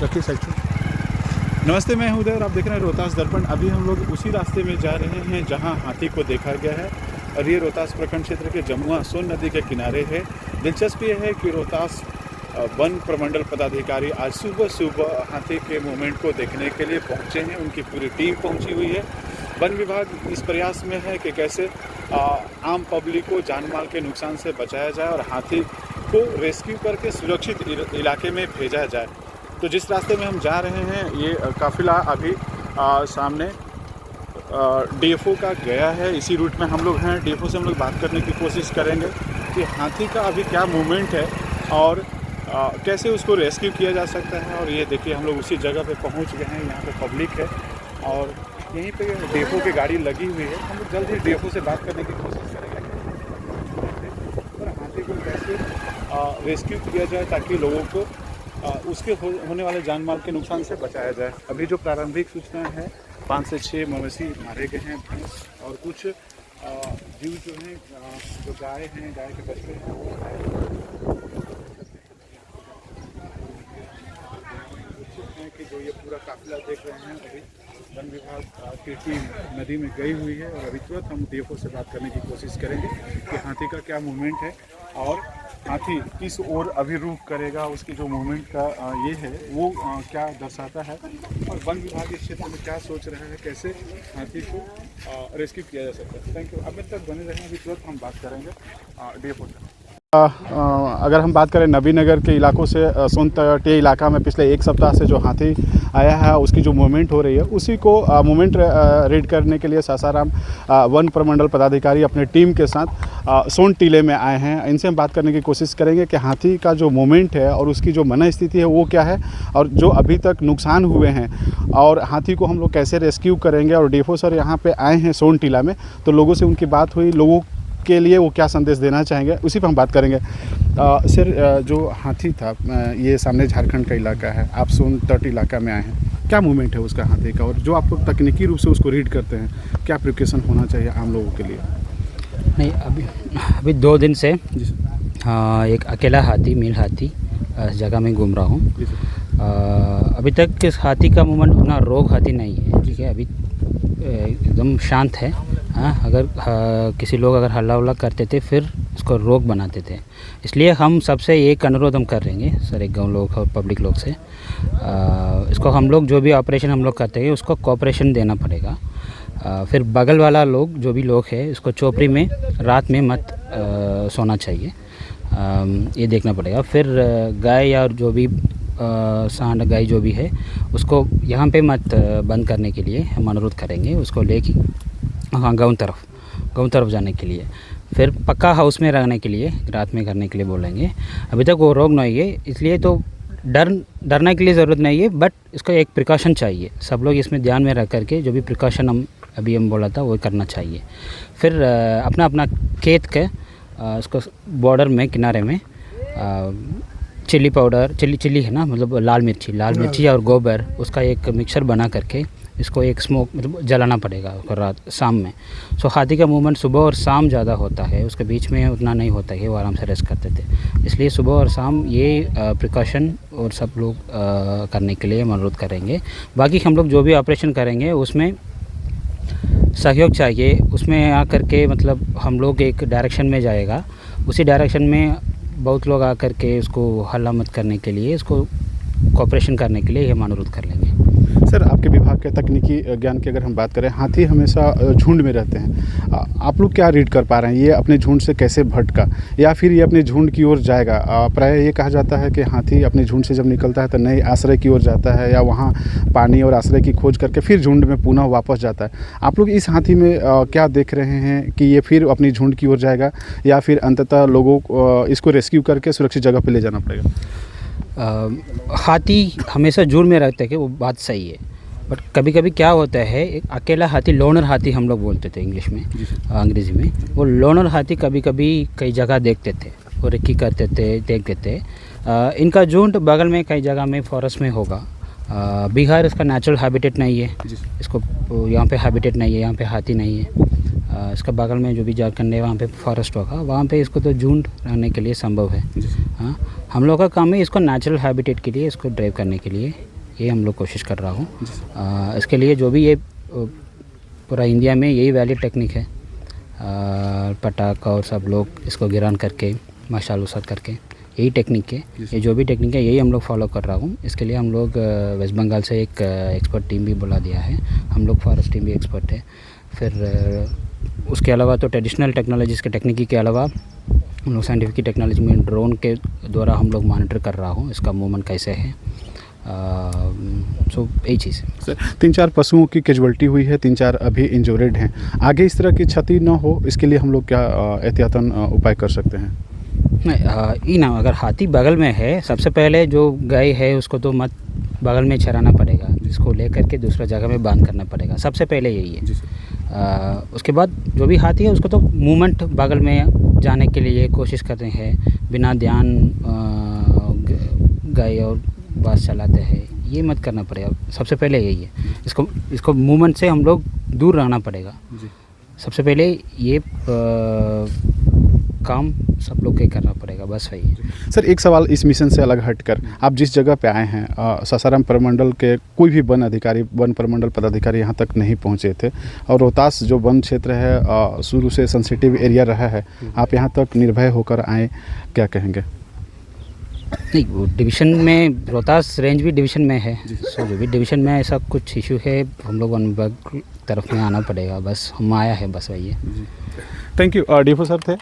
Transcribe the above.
रखिए साइड से। नमस्ते, मैं हूं उदय और आप देख रहे हैं रोहतास दर्पण। अभी हम लोग उसी रास्ते में जा रहे हैं जहां हाथी को देखा गया है और ये रोहतास प्रखंड क्षेत्र के जमुआ सोन नदी के किनारे है। दिलचस्प ये है कि रोहतास वन प्रमंडल पदाधिकारी आज सुबह हाथी के मूवमेंट को देखने के लिए पहुंचे हैं। उनकी पूरी टीम पहुंची हुई है। वन विभाग इस प्रयास में है कि कैसे आम पब्लिक को जान माल के नुकसान से बचाया जाए और हाथी को रेस्क्यू करके सुरक्षित इलाके में भेजा जाए। तो जिस रास्ते में हम जा रहे हैं ये काफिला अभी सामने डीएफओ का गया है। इसी रूट में हम लोग हैं। डीएफओ से हम लोग बात करने की कोशिश करेंगे कि हाथी का अभी क्या मूवमेंट है और कैसे उसको रेस्क्यू किया जा सकता है। और ये देखिए हम लोग उसी जगह पे पहुंच गए हैं। यहाँ पे पब्लिक है और यहीं पे डीएफओ की गाड़ी लगी हुई है। हम लोग जल्द ही डीएफओ से बात करने की कोशिश करेंगे और हाथी को कैसे रेस्क्यू किया जाए ताकि लोगों को उसके होने वाले जान माल के नुकसान से बचाया जाए। अभी जो प्रारंभिक सूचना है 5 से 6 मवेशी मारे गए हैं और कुछ जीव जो हैं जो गाय हैं, गाय के बच्चे हैं वो हैं कि जो ये पूरा काफिला देख रहे हैं। अभी वन विभाग की टीम नदी में गई हुई है और अभी तुरंत हम डीएफओ से बात करने की कोशिश करेंगे कि हाथी का क्या मूवमेंट है और हाथी किस ओर अभी रुख करेगा, उसकी जो मूवमेंट का ये है वो क्या दर्शाता है और वन विभाग इस क्षेत्र में क्या सोच रहा है, कैसे हाथी को रेस्क्यू किया जा सकता है। Thank you. अभी तक बने रहें, अभी तुरंत हम बात करेंगे डीएफओ से। अगर हम बात करें नबीनगर के इलाकों से सोन तटीय इलाका में पिछले 1 सप्ताह से जो हाथी आया है उसकी जो मूवमेंट हो रही है उसी को मूवमेंट रीड करने के लिए सासाराम वन प्रमंडल पदाधिकारी अपने टीम के साथ सोन टीले में आए हैं। इनसे हम बात करने की कोशिश करेंगे कि हाथी का जो मूवमेंट है और उसकी जो मन स्थिति है वो क्या है और जो अभी तक नुकसान हुए हैं और हाथी को हम लोग कैसे रेस्क्यू करेंगे। और डीएफओ सर यहाँ पे आए हैं सोन टीला में, तो लोगों से उनकी बात हुई, लोगों के लिए वो क्या संदेश देना चाहेंगे उसी पर हम बात करेंगे। सर, जो हाथी था ये सामने झारखंड का इलाका है, आप सोन तट इलाका में आए हैं, क्या मूवमेंट है उसका हाथी का और जो आप लोग तकनीकी रूप से उसको रीड करते हैं क्या प्रिकॉशन होना चाहिए आम लोगों के लिए? नहीं, अभी 2 दिन से एक अकेला हाथी, मेल हाथी जगह में घूम रहा हूँ। अभी तक इस हाथी का मूवमेंट उतना रोग हाथी नहीं है, ठीक है, अभी एकदम शांत है। हाँ, अगर किसी लोग अगर हल्ला उल्ला करते थे फिर उसको रोग बनाते थे। इसलिए हम सबसे एक अनुरोध हम कर रहेंगे सर, एक गाँव लोग और पब्लिक लोग से, इसको हम लोग जो भी ऑपरेशन हम लोग करते हैं उसको कोऑपरेशन देना पड़ेगा। फिर बगल वाला लोग जो भी लोग हैं उसको चौपड़ी में रात में मत सोना चाहिए, ये देखना पड़ेगा। फिर गाय या जो भी सांड गाय जो भी है उसको यहाँ पे मत बंद करने के लिए हम अनुरोध करेंगे, उसको लेके हाँ गाँव तरफ जाने के लिए, फिर पक्का हाउस में रहने के लिए रात में करने के लिए बोलेंगे। अभी तक वो रोग नहीं है, इसलिए तो डरने के लिए ज़रूरत नहीं है, बट इसका एक प्रिकॉशन चाहिए। सब लोग इसमें ध्यान में रख करके जो भी प्रिकॉशन हम बोला था वो करना चाहिए। फिर अपना अपना खेत के उसको बॉर्डर में किनारे में चिल्ली पाउडर, चिल्ली है ना, मतलब लाल मिर्ची और गोबर, उसका एक मिक्सचर बना करके इसको एक स्मोक मतलब जलाना पड़ेगा रात शाम में। सो हाथी का मूवमेंट सुबह और शाम ज़्यादा होता है, उसके बीच में उतना नहीं होता है, वो आराम से रेस्ट करते थे। इसलिए सुबह और शाम ये प्रिकॉशन और सब लोग करने के लिए हम अनुरोध करेंगे। बाकी हम लोग जो भी ऑपरेशन करेंगे उसमें सहयोग चाहिए, उसमें आकर के मतलब हम लोग एक डायरेक्शन में जाएगा, उसी डायरेक्शन में बहुत लोग आकर के उसको हल्ला मत करने के लिए, इसको कोऑपरेशन करने के लिए हम अनुरोध कर लेंगे। सर, आपके विभाग के तकनीकी ज्ञान की अगर हम बात करें, हाथी हमेशा झुंड में रहते हैं, आप लोग क्या रीड कर पा रहे हैं? ये अपने झुंड से कैसे भटका या फिर ये अपने झुंड की ओर जाएगा? प्रायः ये कहा जाता है कि हाथी अपने झुंड से जब निकलता है तो नए आश्रय की ओर जाता है या वहाँ पानी और आश्रय की खोज करके फिर झुंड में पुनः वापस जाता है। आप लोग इस हाथी में क्या देख रहे हैं कि ये फिर अपनी झुंड की ओर जाएगा या फिर अंततः लोगों को इसको रेस्क्यू करके सुरक्षित जगह पर ले जाना पड़ेगा? हाथी हमेशा झुंड में रहता है कि वो बात सही है, बट कभी कभी क्या होता है, एक अकेला हाथी, लोनर हाथी हम लोग बोलते थे इंग्लिश में, अंग्रेज़ी में, वो लोनर हाथी कभी कभी कई जगह देखते थे, वो रिक्की करते थे, देखते थे। इनका झुंड बगल में कई जगह में फॉरेस्ट में होगा। बिहार इसका नेचुरल हैबिटेट नहीं है, इसको यहाँ पे हैबिटेट नहीं है, यहाँ पे हाथी नहीं है। इसका बगल में जो भी झारखंड है वहाँ पे फॉरेस्ट होगा, वहाँ पे इसको तो झुंड रहने के लिए संभव है। हाँ, हम लोग का काम है इसको नेचुरल हैबिटेट के लिए इसको ड्राइव करने के लिए, ये हम लोग कोशिश कर रहा हूँ। इसके लिए जो भी ये पूरा इंडिया में यही वैलिड टेक्निक है, पटाख और सब लोग इसको गिरान करके मशाल उसाद करके, यही टेक्निक है। ये जो भी टेक्निक है यही हम लोग फॉलो कर रहा हूँ। इसके लिए हम लोग वेस्ट बंगाल से एक एक्सपर्ट टीम भी बुला दिया है, हम लोग फॉरेस्ट टीम भी एक्सपर्ट है। फिर उसके अलावा तो ट्रेडिशनल टेक्नोलॉजीज़ के टेक्निकी के अलावा हम लोग साइंटिफिक टेक्नोलॉजी में ड्रोन के द्वारा हम लोग मॉनिटर कर रहा हूँ इसका मूवमेंट कैसे है। सो यही चीज़ है सर। 3-4 पशुओं की कैजुअल्टी हुई है, 3-4 अभी इंजोर्ड हैं। आगे इस तरह की क्षति न हो इसके लिए हम लोग क्या एहतियातन उपाय कर सकते हैं? नहीं ना, अगर हाथी बगल में है सबसे पहले जो गाय है उसको तो मत बगल में चराना पड़ेगा, जिसको लेकर के दूसरा जगह में बांध करना पड़ेगा, सबसे पहले यही है। उसके बाद जो भी हाथी है उसको तो मूवमेंट बगल में जाने के लिए कोशिश करते हैं, बिना ध्यान गाय और बस चलाते हैं, ये मत करना पड़ेगा, सबसे पहले यही है। इसको मूवमेंट से हम लोग दूर रहना पड़ेगा सबसे पहले, ये काम सब लोग के करना पड़ेगा, बस वही है। सर, एक सवाल इस मिशन से अलग हटकर, आप जिस जगह पे आए हैं सासाराम प्रमंडल के कोई भी वन अधिकारी, वन प्रमंडल पदाधिकारी यहाँ तक नहीं पहुँचे थे, और रोहतास जो वन क्षेत्र है शुरू से सेंसिटिव एरिया रहा है, आप यहाँ तक निर्भय होकर आए, क्या कहेंगे? नहीं, वो डिवीज़न में रोहतास रेंज भी डिवीज़न में है, सो जो भी डिवीज़न में ऐसा कुछ इशू है हम लोग वन विभाग तरफ में आना पड़ेगा, बस हम आया है, बस वही है। Thank you. डीएफओ सर थे।